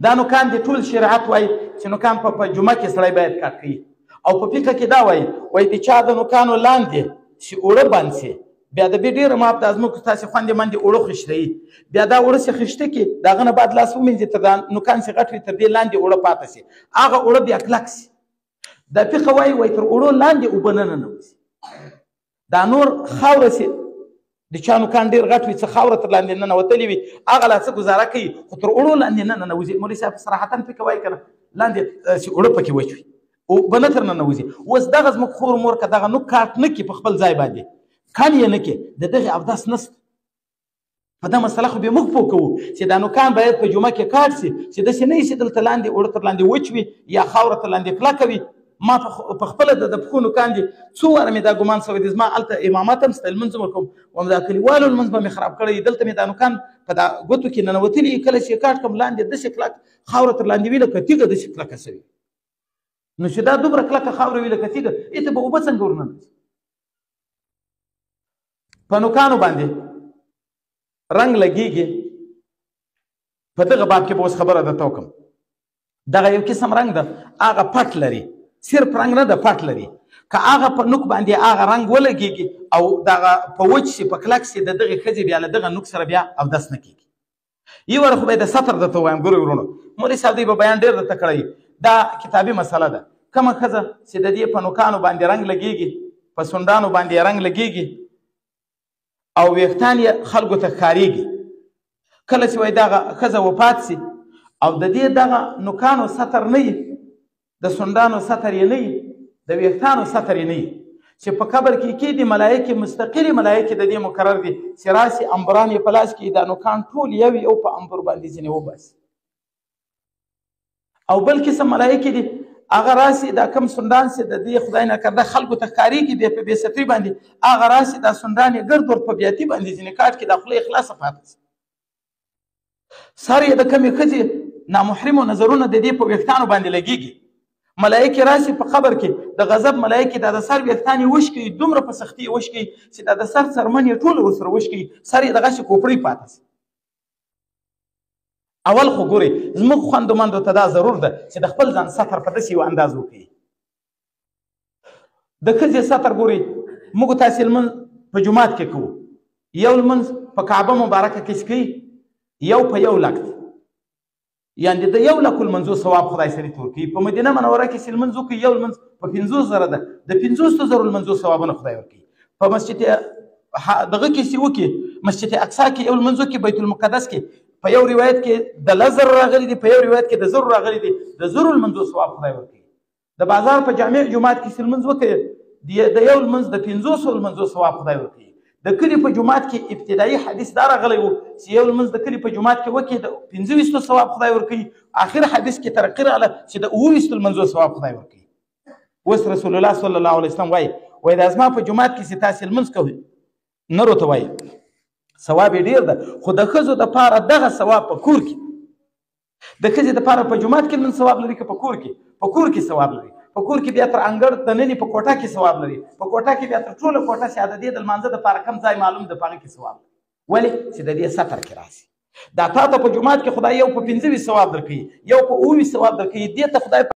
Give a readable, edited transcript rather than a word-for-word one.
دا نوکان د ټول شریعت وایي چې نوکان په جمعه کې سړی باید کاټ کوي او په فقه کې دا وایي د چا د نوکانو لاندې چې اوړه بند سي بیا د بیا ډېره ماپ د ازمکو تاسې خوندې منډې اوړه خښتوي بیا دا اوړه چې خښته کړي د هغه نه بعد لاس ومینځي تر دا نوکان چې غټ وي تر دې لاندې اوړه پاته سي هغه اوړه بیا کلک سي دا فقه وایي تر اوړو لاندې اوبه نه ننوځي دا نور خاوره سي د چا نوکان ډېر غټ وي څه خاوره تر لاندې ننوتلې وي هغه لا څه ګزاره کوي خو تر اوړو لاندې نه ننوځي مولوي صاحب صراحتا فقه وایي که نه لاندې چې اوړه پکې وچوي اوبه نه تر ننوځي اوس دغه زموږ خور مور که دغه نوک کاټ نه کړي په خپل ځای باندې کان یې نه کړي د دغې اودس نشته په دا مسله خو بیا موږ پوه کوو چې دا نوکان باید په جمعه کې کاټ سي چې داسې نه وي چې دلته لاندې اوړه تر لاندې وچ وي یا خاوره تر لاندې کلکه وي ما په خپله د پښو نوکان دي څو واره مې دا ګمان شوی دی زما هلته امامت هم شته لمونځ هم کوم وم دا کلیوالو لمونځ به مې خراب کړی دلته مې دا نوکان په دا ګوتو کې ننوتلي کله چې کاټ کړم لاندې داسې کلک خاوره تر لاندې وي لکه تیږه داسې کلکه شوې نو چې دا دومره کلکه خاوره وي لکه تیږه هېته به اوبه څنګه ورننوځي په نوکانو باندې رنګ لګېږي په دغه باب کې به اوس خبره درته وکړم دغه یو قسم رنګ ده هغه پټ لري صرف رنګ نه ده پټ لري که هغه په نوک باندې هغه رنګ ولګېږي او دغه په وچ سي په کلک سي د دغې ښځې بیا له دغه نوک سره بیا اودس نه کېږي یو واره خو به یې د سطر درته ووایم ګورئ ورونو مولوي صاحب دوی به بیان ډېر درته کړی دا کتابي مسله ده کومه ښځه چې د دې په نوکانو باندې رنګ لګېږي په سونډانو باندې رنګ لګېږي او ویښتان یې خلکو ته ښکارېږي کله چې وایي دغه ښځه وفات سي او د دې دغه نوکانو سطر نه وي د سونډانو سطر یې نه وي د ویښتانو سطر یې نه وي چې په قبر کې کېږدي ملایکې مستقلې ملایکې د دې مقرر دي چې راسي امبران یې په لاس کې دا نوکان ټول یو په امبر باندې ځینې وباسي او بل قسم ملایکې دي هغه راسي دا کم سونډان سي د دې خدای نکرده خلکو ته ښکارېږي بیا په بې ستري باندې هغه راسي دا سونډان یې ګرد ور په بیاتي باندې ځینې کاټ کې دا خوله یې خلاصه پاتې سي سر یې د کمې ښځې نامحرمو نظرونه د دې په ویښتانو باندې لګېږي ملایکې راسي په قبر کې د غضب ملایکې دا د سر ویښتان یې وشکوي دومره په سختي یې وشکوي چې دا د سر څرمن یې ټوله ورسره وشکوي سر یې دغسې کوپړۍ پاته سي اول خو ګورئ زموږ خوندو مندو ته دا ضرور ده چې د خپل ځان سطر په داسې یو انداز وکړي د ښځې سطر ګورئ موږ تاسې لمونځ په جومات کې کوو یو لمونځ په کعبه مبارکه کې چې کوي یو په یو لکت یعنې د 100,000 ثواب خدای سړي ته ورکوي په مدینه منوره کې چې لمونځ وکړي یو لمونځ په 50,000 ده د 50,000 لمونځو ثوابونه خدای ورکوي په مسجد دغه کې چې وکړي مسجد اقصا کې یو لمونځ وکړي بیت المقدس کې په یو روایت کې د 1000 راغلي دي په یو روایت کې د 1000 راغلي دي د 1000 لمونځو ثواب خدای ورکوي د بازار په جامع جومات کې چې لمونځ وکړي د یو لمونځ د 500 لمونځو ثواب خدای ورکوي د کلي په جومات کې ابتدایي حدیث دا راغلی و چې یو لمونځ د کلي په جومات کې وکړي د 25 ثواب خدای ورکوي اخر حدیث کې ترقي راغله چې د 29 لمونځو ثواب خدای ورکوي اوس رسول الله صلی الله علیه وسلم وایي دا زما په جومات کې چې تاسې لمونځ کوئ نورو ته وایي ثواب یې ډېر ده خو د ښځو دپاره دغه ثواب په کور کې د ښځې دپاره په جومات کې لمونځ ثواب لري که په کور کې ثواب لري په کور کې بیا تر انګړ دننې په کوټه کې ثواب لري په کوټه کې بیا تر ټوله کوټه چې د دې د لمانځه دپاره کم ځای معلوم د په هغه کې ثواب ولې چې د دې سطر کې راسي دا تا ته په جومات کې خدای یو په 25 ثواب درکوي یو په 19 ثواب درکوي دې ته خدای